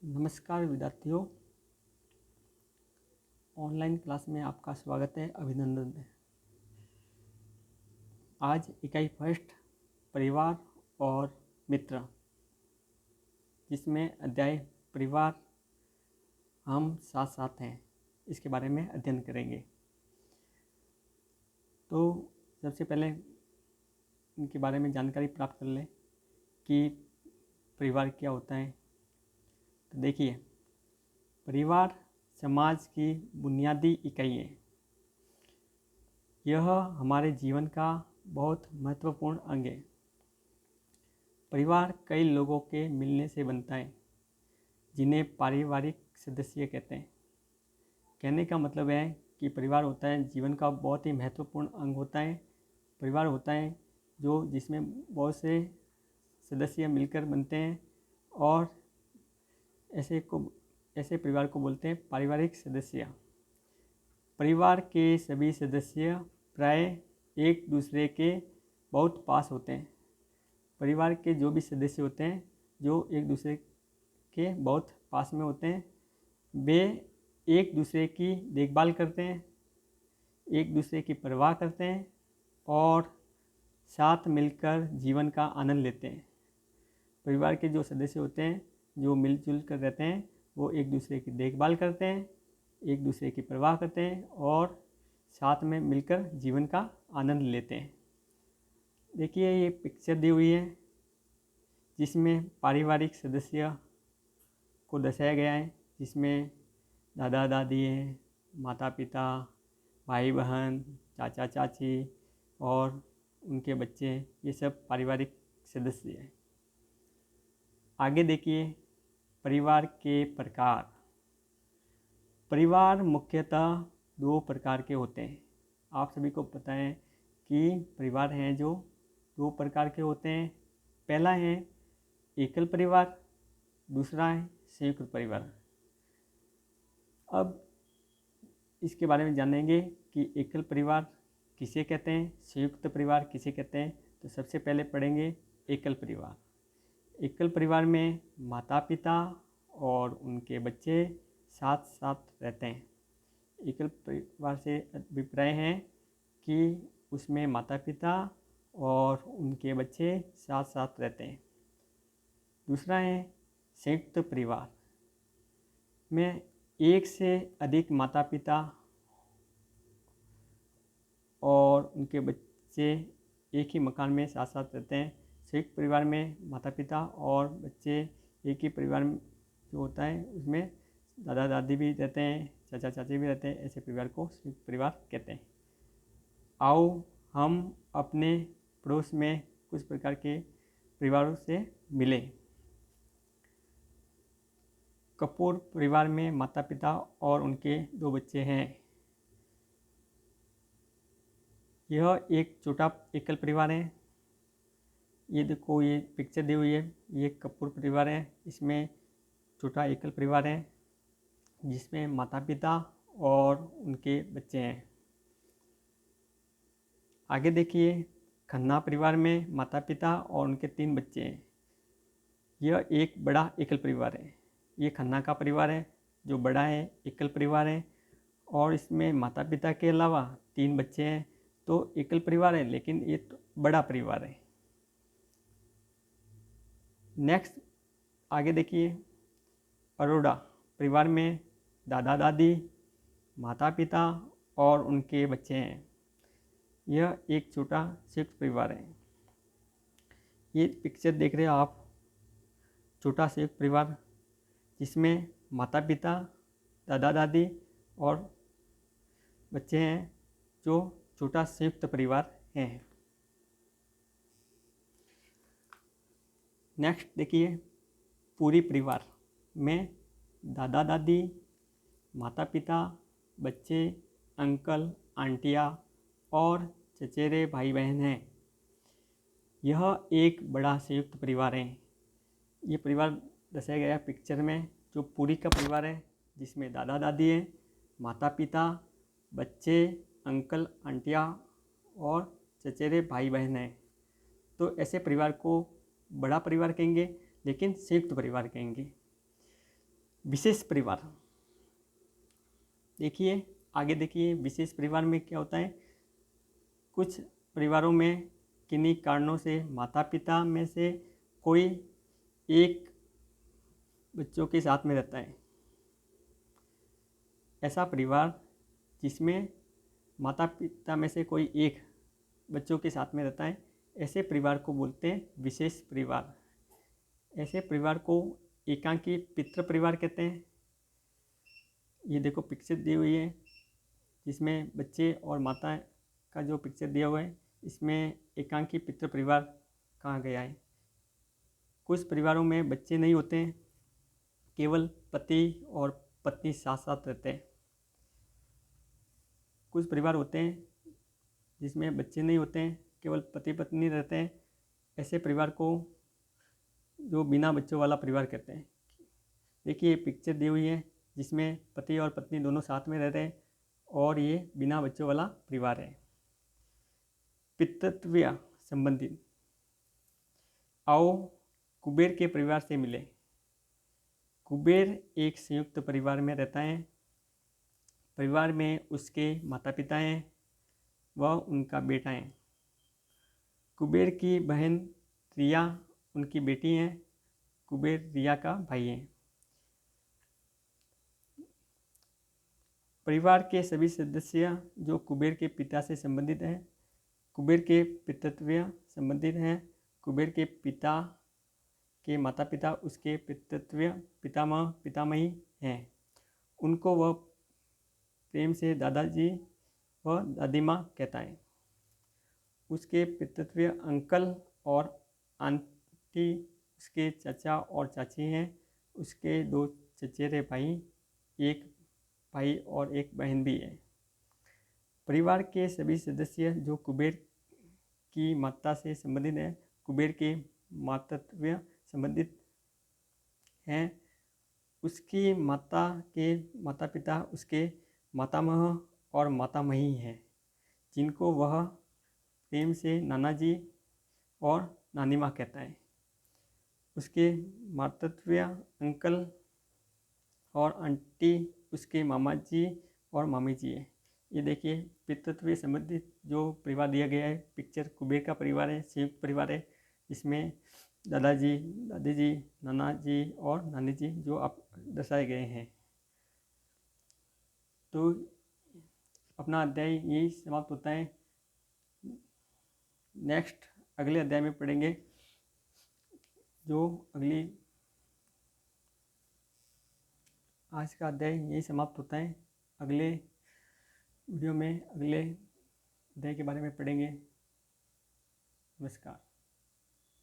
नमस्कार विद्यार्थियों, online class में आपका स्वागत है, अभिनंदन है। आज इकाई फर्स्ट परिवार और मित्र, जिसमें अध्याय परिवार हम साथ साथ हैं, इसके बारे में अध्ययन करेंगे। तो सबसे पहले इनके बारे में जानकारी प्राप्त कर लें कि परिवार क्या होता है। तो देखिए, परिवार समाज की बुनियादी इकाई है। यह हमारे जीवन का बहुत महत्वपूर्ण अंग है। परिवार कई लोगों के मिलने से बनता है, जिन्हें पारिवारिक सदस्य कहते हैं। कहने का मतलब है कि परिवार होता है जीवन का बहुत ही महत्वपूर्ण अंग होता है। परिवार होता है जिसमें बहुत से सदस्य मिलकर बनते हैं, और ऐसे परिवार को बोलते हैं पारिवारिक सदस्य। परिवार के सभी सदस्य प्राय एक दूसरे के बहुत पास होते हैं। परिवार के जो भी सदस्य होते हैं जो एक दूसरे के बहुत पास में होते हैं, वे एक दूसरे की देखभाल करते हैं, एक दूसरे की परवाह करते हैं और साथ मिलकर जीवन का आनंद लेते हैं। परिवार के जो सदस्य होते हैं जो मिलजुल कर रहते हैं, वो एक दूसरे की देखभाल करते हैं, एक दूसरे की परवाह करते हैं और साथ में मिलकर जीवन का आनंद लेते हैं। देखिए, ये पिक्चर दी हुई है जिसमें पारिवारिक सदस्य को दर्शाया गया है, जिसमें दादा दादी हैं, माता पिता, भाई बहन, चाचा चाची और उनके बच्चे, ये सब पारिवारिक सदस्य हैं। आगे देखिए, परिवार के प्रकार। परिवार मुख्यतः दो प्रकार के होते हैं। आप सभी को पता है कि परिवार हैं जो दो प्रकार के होते हैं। पहला है एकल परिवार, दूसरा है संयुक्त परिवार। अब इसके बारे में जानेंगे कि एकल परिवार किसे कहते हैं, संयुक्त परिवार किसे कहते हैं। तो सबसे पहले पढ़ेंगे एकल परिवार। एकल परिवार में माता पिता और उनके बच्चे साथ साथ रहते हैं। एकल परिवार से अभिप्राय है कि उसमें माता पिता और उनके बच्चे साथ साथ रहते हैं। दूसरा है संयुक्त परिवार में एक से अधिक माता पिता और उनके बच्चे एक ही मकान में साथ साथ रहते हैं। संयुक्त परिवार में माता पिता और बच्चे एक ही परिवार में जो होता है, उसमें दादा दादी भी रहते हैं, चाचा चाची भी रहते हैं। ऐसे परिवार को संयुक्त परिवार कहते हैं। आओ हम अपने पड़ोस में कुछ प्रकार के परिवारों से मिलें। कपूर परिवार में माता पिता और उनके दो बच्चे हैं। यह एक छोटा एकल परिवार है। ये देखो, ये पिक्चर दी हुई है, ये कपूर परिवार है। इसमें छोटा एकल परिवार है जिसमें माता पिता और उनके बच्चे हैं। आगे देखिए, खन्ना परिवार में माता पिता और उनके 3 बच्चे हैं। यह एक बड़ा एकल परिवार है। ये खन्ना का परिवार है जो बड़ा है, एकल परिवार है, और इसमें माता पिता के अलावा 3 बच्चे हैं। तो एकल परिवार है, लेकिन ये तो बड़ा परिवार है। नेक्स्ट आगे देखिए, अरोड़ा परिवार में दादा दादी, माता पिता और उनके बच्चे हैं। यह एक छोटा संयुक्त परिवार है। ये पिक्चर देख रहे हो आप, छोटा संयुक्त परिवार जिसमें माता पिता, दादा दादी और बच्चे हैं, जो छोटा संयुक्त परिवार है। नेक्स्ट देखिए, पूरी परिवार में दादा दादी, माता पिता, बच्चे, अंकल आंटियाँ और चचेरे भाई बहन हैं। यह एक बड़ा संयुक्त परिवार है। ये परिवार दर्शाया गया पिक्चर में जो पूरी का परिवार है, जिसमें दादा दादी हैं, माता पिता, बच्चे, अंकल आंटियाँ और चचेरे भाई बहन हैं। तो ऐसे परिवार को बड़ा परिवार कहेंगे, लेकिन संयुक्त परिवार कहेंगे। विशेष परिवार, देखिए आगे देखिए विशेष परिवार में क्या होता है। कुछ परिवारों में किन्हीं कारणों से माता पिता में से कोई एक बच्चों के साथ में रहता है। ऐसा परिवार जिसमें माता पिता में से कोई एक बच्चों के साथ में रहता है, ऐसे परिवार को बोलते हैं विशेष परिवार। ऐसे परिवार को एकांकी पितृ परिवार कहते हैं। ये देखो पिक्चर दी हुई है जिसमें बच्चे और माता का जो पिक्चर दिया हुआ है, इसमें एकांकी पितृ परिवार कहा गया है। कुछ परिवारों में बच्चे नहीं होते हैं, केवल पति और पत्नी साथ साथ रहते हैं। कुछ परिवार होते हैं जिसमें बच्चे नहीं होते हैं, केवल पति पत्नी रहते हैं। ऐसे परिवार को जो बिना बच्चों वाला परिवार कहते हैं। देखिए पिक्चर दी हुई है जिसमें पति और पत्नी दोनों साथ में रहते हैं और ये बिना बच्चों वाला परिवार है। पितृत्व संबंधित, आओ कुबेर के परिवार से मिले। कुबेर एक संयुक्त परिवार में रहता है। परिवार में उसके माता पिता हैं व उनका बेटा है। कुबेर की बहन रिया उनकी बेटी है। कुबेर रिया का भाई है। परिवार के सभी सदस्य जो कुबेर के पिता से संबंधित हैं, कुबेर के पितृत्व संबंधित हैं। कुबेर के पिता के माता पिता उसके पितृत्व पितामह पितामही हैं। उनको वह प्रेम से दादाजी व दादी माँ कहता है। उसके पितृत्व अंकल और आंटी उसके चाचा और चाची हैं। उसके 2 चचेरे भाई, एक भाई और एक बहन भी है। परिवार के सभी सदस्य जो कुबेर की माता से संबंधित हैं, कुबेर के मातृत्व संबंधित हैं। उसकी माता के माता पिता उसके मातामह और मातामही हैं, जिनको वह प्रेम से नाना जी और नानी माँ कहता है। उसके मातृत्व अंकल और आंटी उसके मामा जी और मामी जी है। ये देखिए पितृत्व संबंधित जो परिवार दिया गया है, पिक्चर कुबेर का परिवार है, संयुक्त परिवार है। इसमें दादाजी, दादी जी, नाना जी और नानी जी जो आप दर्शाए गए हैं। तो अपना अध्याय यही समाप्त होता है। नेक्स्ट अगले अध्याय में पढ़ेंगे। जो अगली आज का अध्याय यही समाप्त होता है। अगले वीडियो में अगले अध्याय के बारे में पढ़ेंगे। नमस्कार।